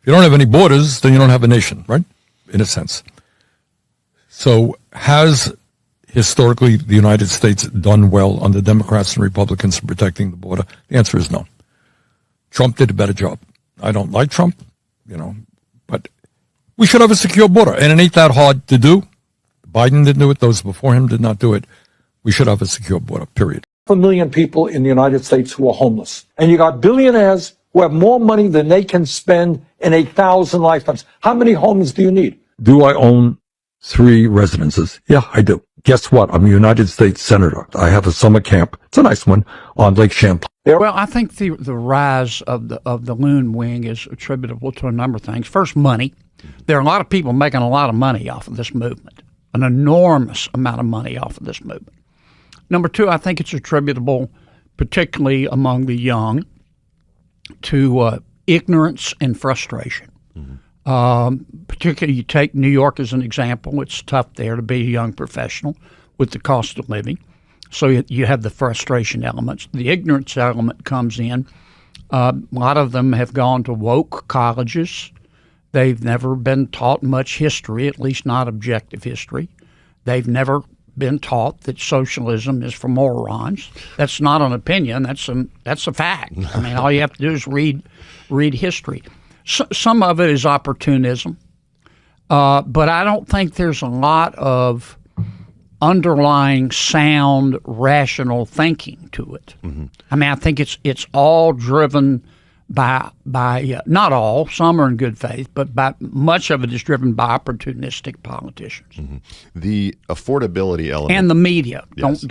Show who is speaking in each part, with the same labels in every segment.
Speaker 1: If you don't have any borders, then you don't have a nation, right? In a sense. So has historically the United States done well under Democrats and Republicans in protecting the border? The answer is no. Trump did a better job. I don't like Trump, but we should have a secure border. And it ain't that hard to do. Biden didn't do it. Those before him did not do it. We should have a secure border, period.
Speaker 2: 1 million people in the United States who are homeless. And you got billionaires who have more money than they can spend in 1,000 lifetimes. How many homes do you need?
Speaker 1: Do I own 3 residences? Yeah, I do. Guess what? I'm a United States Senator. I have a summer camp. It's a nice one on Lake Champlain.
Speaker 3: Well, I think the rise of the loon wing is attributable to a number of things. First, money. There are a lot of people making a lot of money off of this movement, an enormous amount of money off of this movement. Number 2, I think it's attributable, particularly among the young, to ignorance and frustration. Particularly, you take New York as an example. It's tough there to be a young professional with the cost of living. So you have the frustration elements. The ignorance element comes in. A lot of them have gone to woke colleges. They've never been taught much history, at least not objective history. They've never been taught that socialism is for morons. That's not an opinion. That's a fact. I mean, all you have to do is read history. Some of it is opportunism, but I don't think there's a lot of underlying sound, rational thinking to it. I mean, I think it's all driven by not all, some are in good faith, but by much of it is driven by opportunistic politicians.
Speaker 4: The affordability element
Speaker 3: and the media.
Speaker 4: Yes.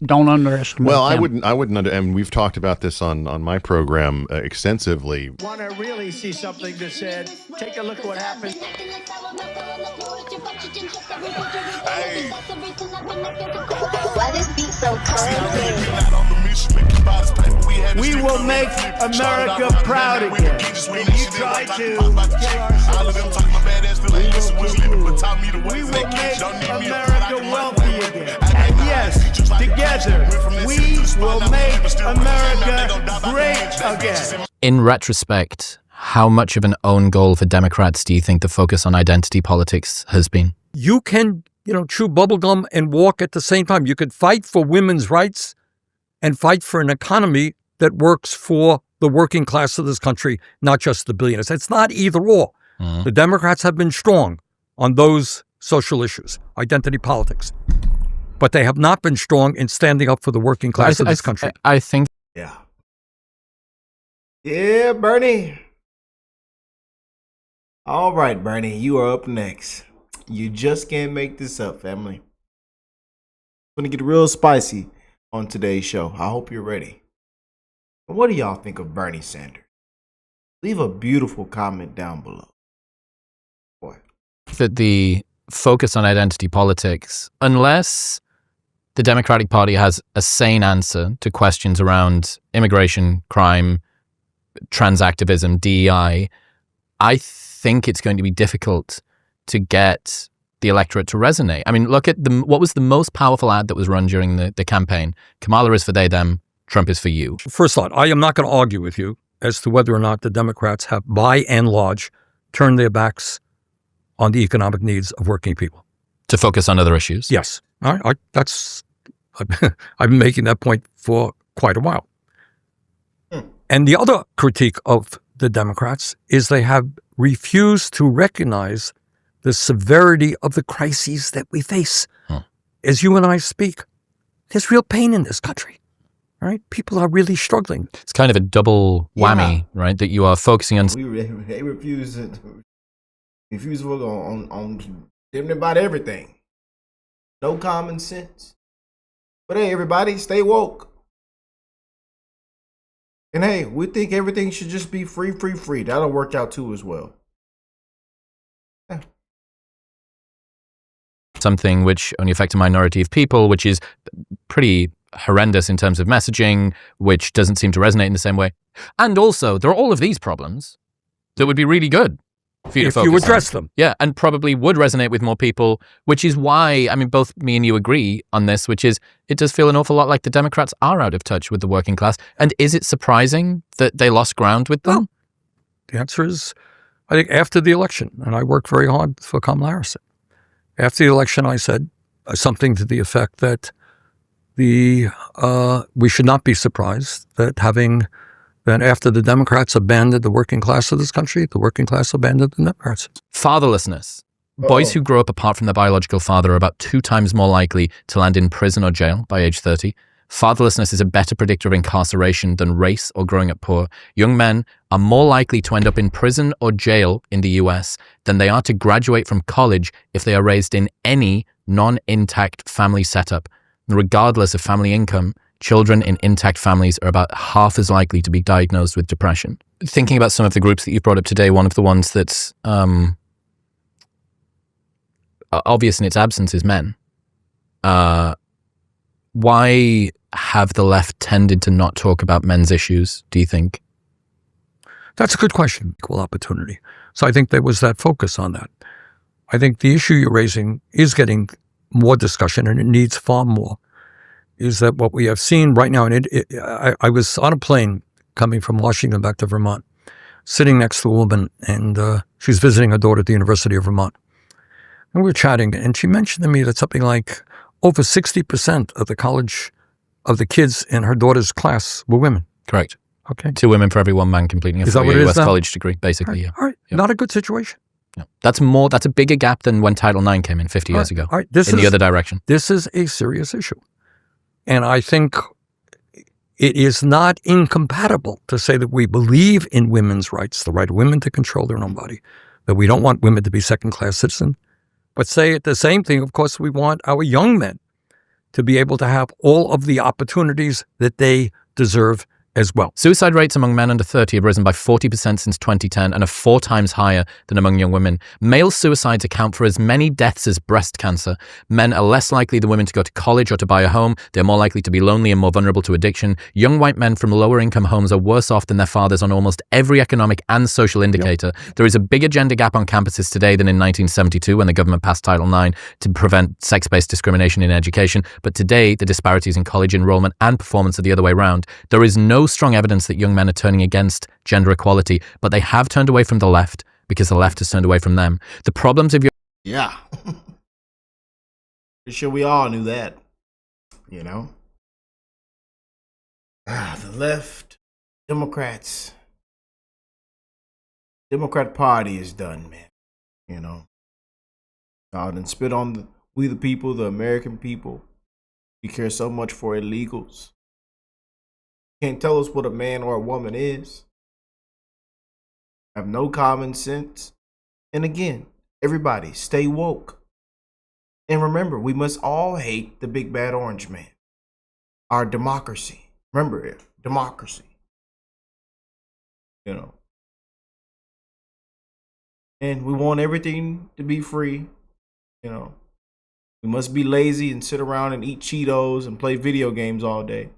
Speaker 3: Don't underestimate.
Speaker 4: Well,
Speaker 3: them.
Speaker 4: I wouldn't and we've talked about this on my program extensively.
Speaker 5: Want to really see something that said, take a look at what happened.
Speaker 6: Hey. Why this beat so cold?
Speaker 5: We will make America proud again. When you try to kill we will make America wealthy again. And yes, together, we will make America great again.
Speaker 7: In retrospect, how much of an own goal for Democrats do you think the focus on identity politics has been?
Speaker 1: You can, chew bubblegum and walk at the same time. You could fight for women's rights and fight for an economy that works for the working class of this country, not just the billionaires. It's not either or. The Democrats have been strong on those social issues, identity politics. But they have not been strong in standing up for the working class of this country.
Speaker 7: I think.
Speaker 5: Yeah. Yeah, Bernie. All right, Bernie, you are up next. You just can't make this up, family. I'm going to get real spicy on today's show. I hope you're ready. What do y'all think of Bernie Sanders? Leave a beautiful comment down below. Boy.
Speaker 7: That the focus on identity politics, unless the Democratic Party has a sane answer to questions around immigration, crime, trans activism, DEI, I think it's going to be difficult to get the electorate to resonate. I mean, look at what was the most powerful ad that was run during the campaign? Kamala is for they, them, Trump is for you.
Speaker 1: First thought, I am not going to argue with you as to whether or not the Democrats have, by and large, turned their backs on the economic needs of working people.
Speaker 7: To focus on other issues?
Speaker 1: Yes. I've been making that point for quite a while. And the other critique of the Democrats is they have refused to recognize the severity of the crises that we face. As you and I speak, there's real pain in this country. Right? People are really struggling.
Speaker 7: It's kind of a double whammy, right? That you are focusing on.
Speaker 5: They refuse to work on them about everything. No common sense. But hey, everybody, stay woke. And hey, we think everything should just be free. That'll work out too as well. Yeah.
Speaker 7: Something which only affects a minority of people, which is pretty horrendous in terms of messaging, which doesn't seem to resonate in the same way. And also, there are all of these problems that would be really good for you to focus on.
Speaker 1: If you address them.
Speaker 7: Yeah, and probably would resonate with more people, which is why, I mean, both me and you agree on this, which is it does feel an awful lot like the Democrats are out of touch with the working class. And is it surprising that they lost ground with them?
Speaker 1: The answer is, I think after the election, and I worked very hard for Kamala Harris. After the election, I said something to the effect that we should not be surprised that after the Democrats abandoned the working class of this country, the working class abandoned the Democrats.
Speaker 7: Fatherlessness. Boys who grow up apart from their biological father are about 2 times more likely to land in prison or jail by age 30. Fatherlessness is a better predictor of incarceration than race or growing up poor. Young men are more likely to end up in prison or jail in the US than they are to graduate from college if they are raised in any non-intact family setup. Regardless of family income, children in intact families are about half as likely to be diagnosed with depression. Thinking about some of the groups that you've brought up today, one of the ones that's obvious in its absence is men. Why have the left tended to not talk about men's issues, do you think?
Speaker 1: That's a good question. Equal opportunity. So I think there was that focus on that. I think the issue you're raising is getting more discussion, and it needs far more. Is that what we have seen right now? And I was on a plane coming from Washington back to Vermont, sitting next to a woman, and she's visiting her daughter at the University of Vermont. And we were chatting, and she mentioned to me that something like over 60% of the kids in her daughter's class were women.
Speaker 7: Correct.
Speaker 1: Okay.
Speaker 7: 2 women for every 1 man completing a 4-year US college degree, basically.
Speaker 1: All right. Not a good situation.
Speaker 7: Yeah. That's a bigger gap than when Title IX came in 50 years ago.
Speaker 1: All right.
Speaker 7: The other direction.
Speaker 1: This is a serious issue. And I think it is not incompatible to say that we believe in women's rights, the right of women to control their own body, that we don't want women to be second-class citizens. But say at the same thing, of course, we want our young men to be able to have all of the opportunities that they deserve as well.
Speaker 7: Suicide rates among men under 30 have risen by 40% since 2010 and are 4 times higher than among young women. Male suicides account for as many deaths as breast cancer. Men are less likely than women to go to college or to buy a home. They're more likely to be lonely and more vulnerable to addiction. Young white men from lower income homes are worse off than their fathers on almost every economic and social indicator. Yep. There is a bigger gender gap on campuses today than in 1972 when the government passed Title IX to prevent sex-based discrimination in education. But today, the disparities in college enrollment and performance are the other way around. There is no strong evidence that young men are turning against gender equality, but they have turned away from the left because the left has turned away from them. The problems of your...
Speaker 5: Yeah. Pretty sure we all knew that, you know? The left, Democrats. Democrat Party is done, man. You know? God, and spit on we the people, the American people. We care so much for illegals. Can't tell us what a man or a woman is. Have no common sense. And again, everybody stay woke. And remember, we must all hate the big bad orange man. Our democracy. Remember it, democracy. You know. And we want everything to be free. You know. We must be lazy and sit around and eat Cheetos and play video games all day.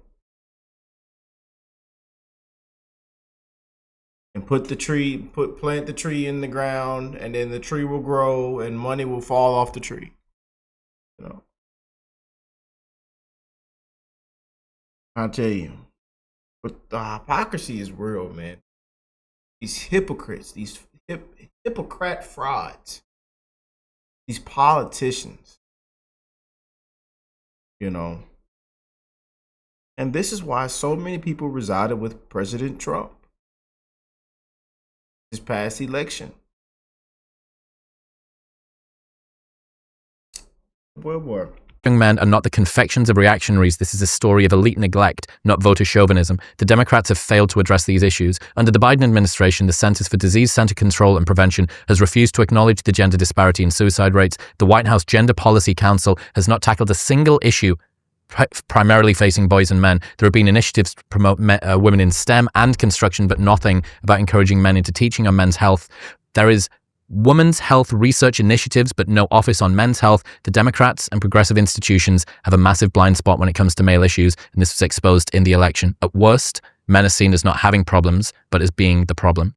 Speaker 5: And plant the tree in the ground, and then the tree will grow and money will fall off the tree. You know. I'll tell you. But the hypocrisy is real, man. These hypocrites, these hypocrite frauds, these politicians, you know. And this is why so many people resided with President Trump. This past election. Boy.
Speaker 7: Young men are not the confections of reactionaries. This is a story of elite neglect, not voter chauvinism. The Democrats have failed to address these issues. Under the Biden administration, the Centers for Disease Center Control and Prevention has refused to acknowledge the gender disparity in suicide rates. The White House Gender Policy Council has not tackled a single issue primarily facing boys and men. There have been initiatives to promote women in STEM and construction, but nothing about encouraging men into teaching on men's health. There is women's health research initiatives, but no office on men's health. The Democrats and progressive institutions have a massive blind spot when it comes to male issues, and this was exposed in the election. At worst, men are seen as not having problems, but as being the problem.